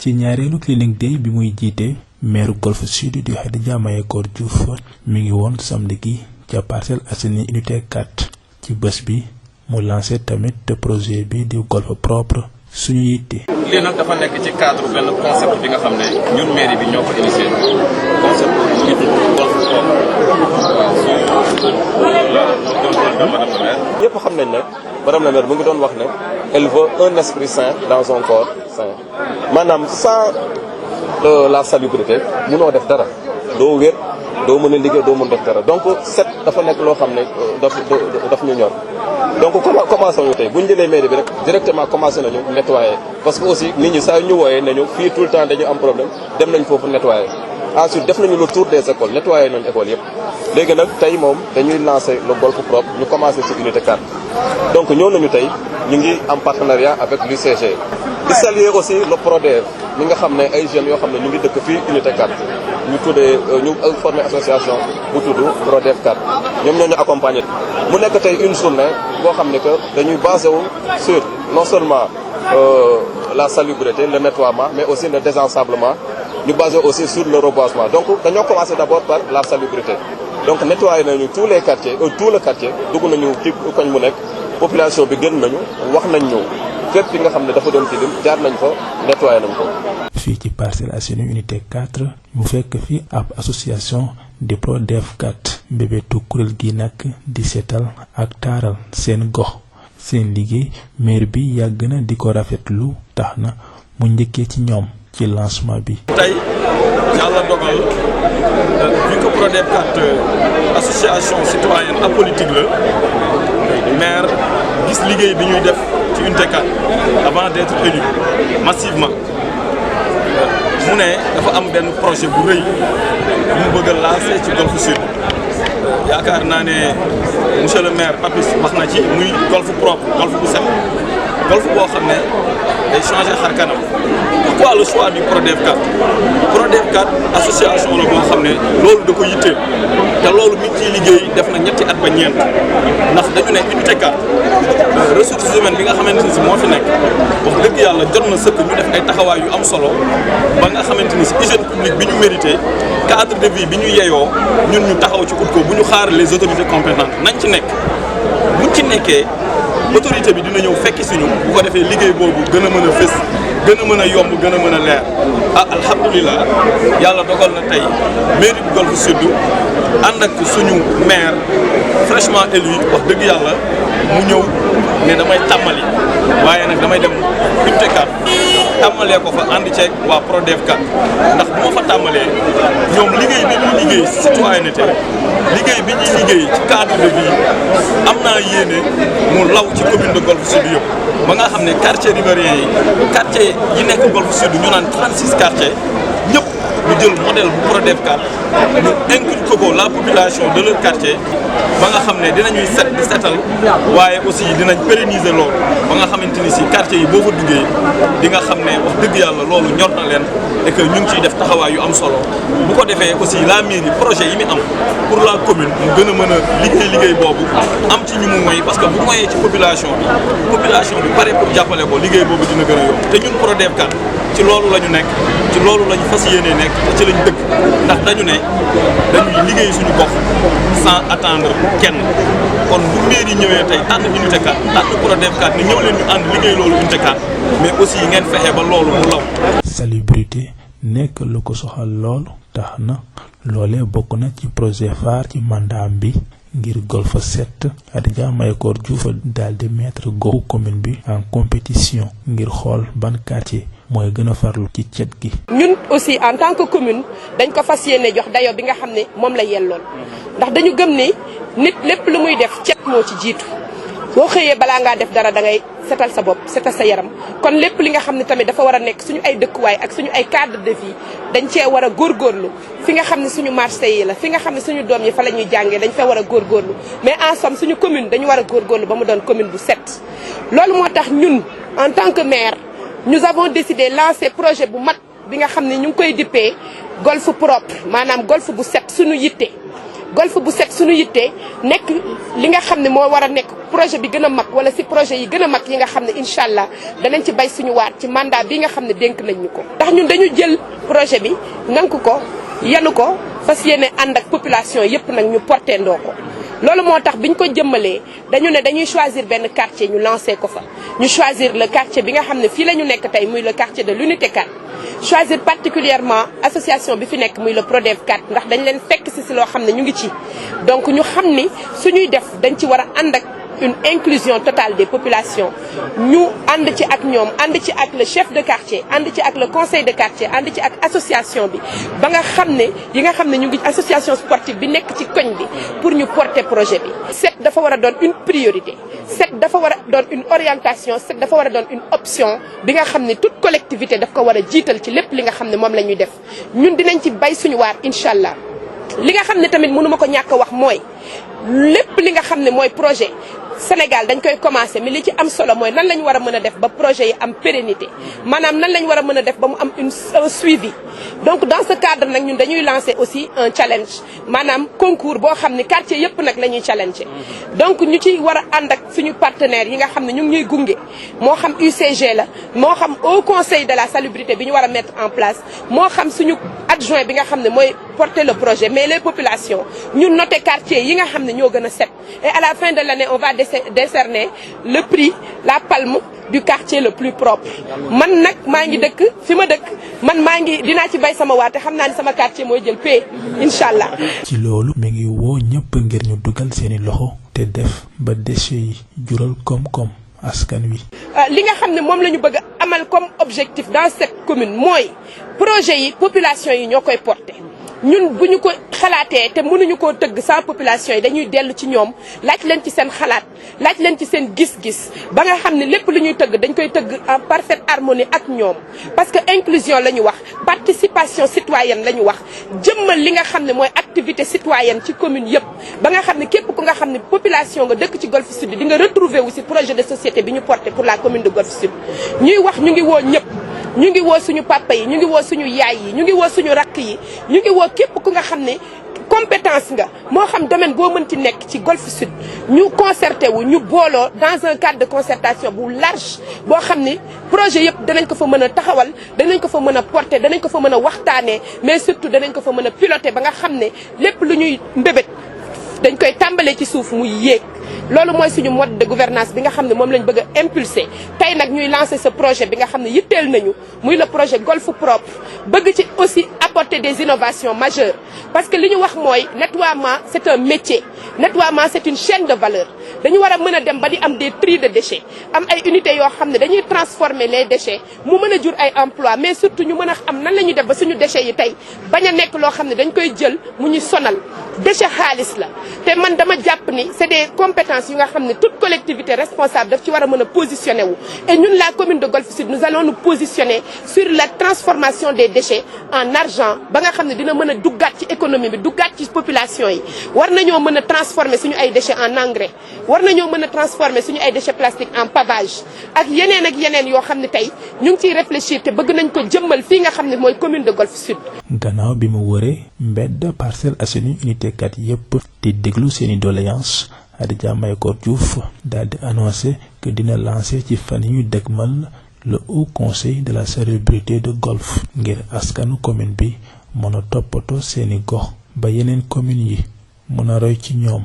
ci ñaareelu clinique day bi muy jiite maire Golf Sud di Khadija Mayakor Diouf mi ngi woon samedi gi ca Parcelles Assainies unité 4 ci bés bi mu lancé tamit projet bi di golf propre suñu yitte. lii nag dafa nekk ci cadre benn concept bi nga xam ne ñun mairie bi ñoo ko initié concept bu ñu tudd golf propre waaw ñëpp xam nañ ne madame la maire mu ngi doon wax ne elle veut un esprit sain dans un corps sain maanaam sans la salubrité mënoo def dara doo wér doo mën a liggéey doo mën def dara donc set dafa nekk loo xam ne daf ñu ñor donc commencé nañu tey bu ñu jëlee mairie bi rek directement commencé nañu nettoyer parce que aussi nit ñi saa ñu wooyee nañu fii tout le temps dañu am problème dem nañ foofu nettoyer ensuite def nañu le tour des écoles nettoyer nañu écoles yëpp léegi nag tey moom dañuy lancer le golf propre ñu commencé ci unité 4 donc ñëw nañu tey ñu ngi en partenariat avec l'UCG di saluer aussi le PRODEV mi nga xam ne ay jeunes yoo xam ne ñu ngi dëkk fii unité 4 ñu tuddee ñu formé association bu tudd PRODEV 4 ñoom ñoo ñu accompagner. mu nekk tey une journée boo xam ne que dañuy basé wu sur non seulement la salubrité le nettoiement mais aussi le désensablement ñu basé aussi sur le reboisement donc dañoo commencé d'abord par la salubrité donc nettoyé nañu tous les quartiers tout le quartier dugg nañu ci koñ mu nekk population bi gën nañu wax nañ ñu fépp fi nga xam ne dafa doon tilim jaar nañ fa nettoyé nañ ko. fii ci Parcelles Assainies unité 4 mu fekk fi ab association di PRODEV 4 mbébétu kuréel gi nag di seetal ak taaral seen gox seen liggéey maire bi yàgg na di ko rafetlu tax na mu njëkkee ci ñoom ci lancement bi. tey yàlla dogal vu que PRODEV 4 association citoyenne apolitique la maire gis liggéey bi ñuy def ci unité 4 avant d'être élu massivement mu ne dafa am benn projet bu rëy mu bëgg a lancer ci Golf Sud yaakaar naa ne monsieur le maire Papis wax na ci muy golf propre golf bu set golf boo xam ne day changer xar kanam. Pourquoi le choix du PRODEV 4 PRODEV 4 association la boo xam ne loolu da ko yitteel te loolu mi ngi ciy liggéey def na ñetti at ba ñeent ndax dañu ne unité 4 ressources humaines bi nga xamante ni si moo fi nekk wax dëgg yàlla jot na sëkk ñu def ay taxawaay yu am solo ba nga xamante ni si hygiène publique bi ñu mérité cadre de vie bi ñu yeyoo ñun ñu taxaw ci ut ko bu ñu xaar les autorités compétentes nañ ci nekk buñ ci nekkee autorité bi dina ñëw fekki suñu bu ko defee liggéey boobu gën a mën a fës gën a mën a yomb gën a mën a leer alhamdulilah yàlla dogal na tey mairie bu Golf Sud ànd ak suñu maire fraîchement élu wax dëgg yàlla mu ñëw ne damay tàmmali waaye nag damay dem unité 4 tàmmalee ko fa ànd ceeg waa PRODEV 4 ndax bu ma fa tàmmalee ñoom liggéey bi ñuy liggéey citoyenneté liggéey bi ñuy liggéey ci cadre de vie am naa yéene mu law ci commune de Golf Sud yëpp ba nga xam ne quartier riverain yi quartier yi nekk Golf Sud ñu naan 36 quartiers ñëpp ñu jël modèle bu PRODEV 4 ñu inculquer ko la population de leur quartier ba nga xam ne dinañuy set di setal waaye aussi dinañ pérenniser loolu ba nga xamante ni si quartier yi boo fa duggee di nga xam ne wax dëgg yàlla loolu ñor na leen et que ñu ngi ciy def taxawaay yu am solo bu ko defee aussi la mairie projet yi mu am pour la commune mu gën a mën a liggéey boobu am ci ñu mu moy parce que bu moyee ci population bi pare pour jàppale ko liggéey boobu dina gën a yomb te ñun PRODEV 4 ci loolu la ñu nekk ci loolu la ñu fas yéenee nekk te ci lañ dëkk ndax dañu ne dañuy liggéey suñu gox sans attendre kenn kon bu mairie ñëwee tey tànn unité 4 tànn PRODEV 4 ni ñëw leen ñu ànd liggéey loolu unité 4 mais aussi ngeen fexe ba loolu mu law. salubrité nekk lu ko soxal lool tax na loolee bokk na ci projet phare ci mandat bi ngir Golf 7 Khadija Mayakor Diouf daal di mettre goxu commune bi en compétition ngir xool ban quartier mooy gën a farlu ci cet gi. ñun aussi en tant que commune dañ ko fas yéene jox dayo bi nga xam ne moom la yelloon ndax dañu gëm ni nit lépp lu muy def cet moo ci jiitu boo xëyee balaa ngaa def dara da ngay setal sa bopp setal sa yaram kon lépp li nga xam ne tamit dafa war a nekk suñu ay dëkkuwaay ak suñu ay cadre de vie dañ cee war a góorgóorlu fi nga xam ne suñu marché yi la fi nga xam ne suñu doom yi fa la ñuy jàngee dañ fa war a góorgóorlu mais en somme suñu commune dañu war a góorgóorlu ba mu doon commune bu set loolu moo tax ñun en tant que maire nous avons décidé lancer projet bu mag bi nga xam ne ñu ngi koy dippee golf propre maanaam golf bu set suñu yitte golf bu set suñu yittee nekk li nga xam ne moo war a nekk projet bi gën a mag wala si projet yi gën a mag yi nga xam ne incha allah danañ ci bay suñu waat ci mandat bi nga xam ne dénk nañ ñu ko. ndax ñun dañu jël projet bi nank ko yanu ko fas yéene ànd ak population yépp nag ñu porté ndoo ko. loolu moo tax biñ ko jëmmalee dañu ne dañuy choisir benn quartier ñu lancé ko fa ñu choisir le quartier bi nga xam ne fii la ñu nekk tey muy le quartier de l'unité 4 choisir particulièrement association bi fi nekk muy le Prodev 4 ndax dañ leen fekk si loo xam ne ñu ngi ci donc ñu xam ni suñuy def dañ ci war a ànd ak une inclusion totale des populations ñu ànd ci ak ñoom ànd ci ak le chef de quartier ànd ci ak le conseil de quartier ànd ci ak association bi ba nga xam ne yi nga xam ne ñu ngi association sportive bi nekk ci koñ bi pour ñu porter projet bi. set dafa war a doon une priorité set dafa war a doon une orientation set dafa war a doon une option bi nga xam ne toute collectivité daf ko war a jiital ci lépp li nga xam ne moom la ñuy def ñun dinañ ci bay suñu waar incha allah. li nga xam ne tamit mënuma ko ñàkk a wax mooy lépp li nga xam ne mooy projet Sénégal dañ koy commencer mais li ci am solo mooy nan la ñu war a mën a def ba projet yi am pérennité maanaam nan la ñu war a mën a def ba mu am un suivi. donc dans ce cadre nag ñun dañuy lancer aussi un challenge maanaam concours boo xam ne quartier yëpp nag la ñuy challenger donc ñu ci war a ànd ak suñu partenaires yi nga xam ne ñu ngi ñuy gunge moo xam UCG la moo xam Haut Conseil de la salubrité bi ñu war a mettre en place moo xam suñu adjoint bi nga xam ne mooy porter le projet mais les populations ñu noter quartier yi nga xam ne ñoo gën a set et à la fin de l'année on va décerner le prix la palme du quartier le plus propre. man nag maa ngi dëkk fi ma dëkk man maa ngi dinaa ci bay sama waate xam naa ni sama quartier mooy jël paie incha allah. ci loolu mi ngi woo ñëpp ngir ñu dugal seeni loxo te def ba déchets yi jural koom-koom askan wi. li nga xam ne moom la ñu bëgg a amal comme objectif dans cette commune mooy projet yi population yi ñoo koy porter. ñun bu ñu ko xalaatee te mënuñu koo tëgg sans population yi dañuy dellu ci ñoom laaj leen ci seen xalaat laaj leen ci seen gis-gis ba nga xam ne lépp lu ñuy tëgg dañ koy tëgg en parfaite harmonie ak ñoom parce que inclusion la ñu wax participation citoyenne la ñu wax jëmmal li nga xam ne mooy activité citoyenne ci commune yëpp ba nga xam ne képp ku nga xam ne population nga dëkk ci Golf Sud di nga retrouver wu ci projet de société bi ñu porté pour la commune de Golf Sud ñuy wax ñu ngi woo ñëpp ñu ngi woo suñu papa yi ñu ngi woo suñu yaay yi ñu ngi woo suñu rakk yi ñu ngi woo képp ku nga xam ne compétence nga moo xam domaine boo mën ci nekk ci Golf Sud ñu concerté wu ñu booloo dans un cadre de concertation bu large boo xam ne projet yëpp danañ ko fa mën a taxawal danañ ko fa mën a porter danañ ko fa mën a waxtaanee mais surtout danañ ko fa mën a piloter ba nga xam ne lépp lu ñuy mbébét dañ koy tàmbalee ci suuf muy yéeg loolu mooy suñu mode de gouvernance bi nga xam ne moom lañ bëgg a impulser tey nag ñuy lancer ce projet bi nga xam ne yitteel nañu muy le projet Golf Propre bëgg ci aussi apporter des innovations majeures parce que li ñu wax mooy nettoiement c'est un métier nettoiement c'est une chaîne de valeur dañu war a mën a dem ba di am des tri de déchets am ay unités yoo xam ne dañuy transformer les déchets mu mën a jur ay emploi mais surtout ñu mën a am nan la ñuy def ba suñu déchets yi tey bañ a nekk loo xam ne dañ koy jël mu ñu sonal déchet xaalis la te man dama jàpp ni c'est des compétences yu nga xam ne toute collectivité responsable daf ci war a mën a positionner wu et ñun la commune de Golf Sud nous allons nous positionner sur la transformation des déchets en argent ba nga xam ne dina mën a duggaat ci économie bi duggaat ci population yi war nañoo mën a transformer suñu ay déchets en engrais war nañoo mën a transformer suñu ay déchets plastiques en pavage ak yeneen yoo xam ne tey ñu ngi ciy réfléchir te bëgg nañ ko jëmmal fii nga xam ne mooy commune de Golf Sud. gannaaw bi mu wëree mbedd Parcelles Assainies unité 4 yépp di déglu seeni doléances Adja Mahécor Diouf daal di annoncé que dina lancer ci fan yu dëgmal le Haut Conseil de la salubrité de Golf ngir askanu commune bi mën a toppatoo seeni gox ba yeneen communes yi mën a roy ci ñoom.